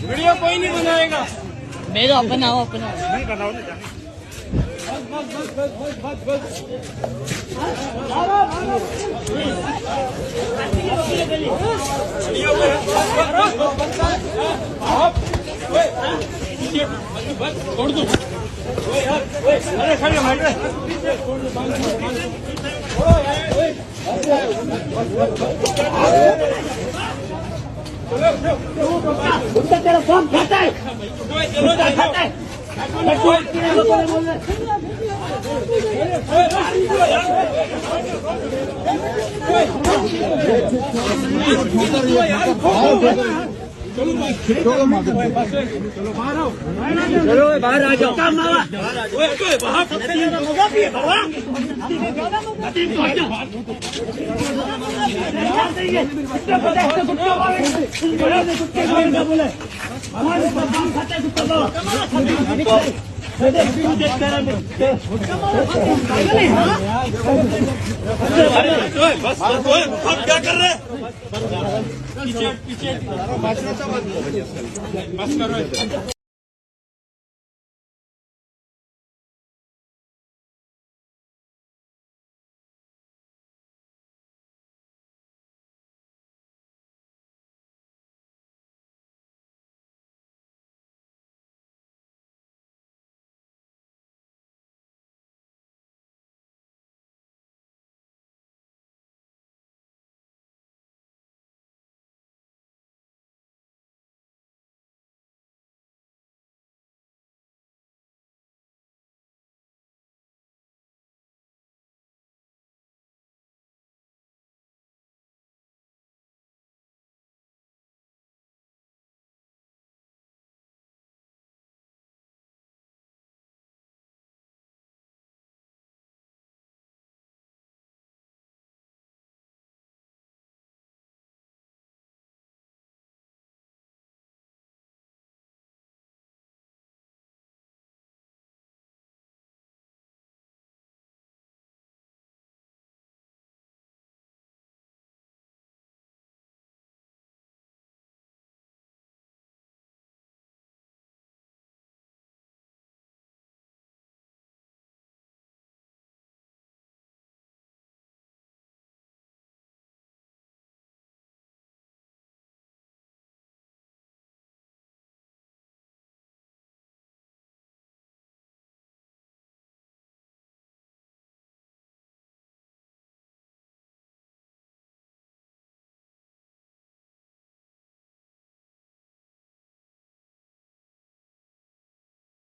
Video कोई नहीं बनाएगा। मेरा अपना हो, अपना नहीं बनाओ ना। छोड़ दो। अरे खड़े भाई तेरा फॉर्म खाता है, चलो खाता है। चलो बाहर आ जाओ। बस आप क्या कर रहे हैं? पीछे बस करो।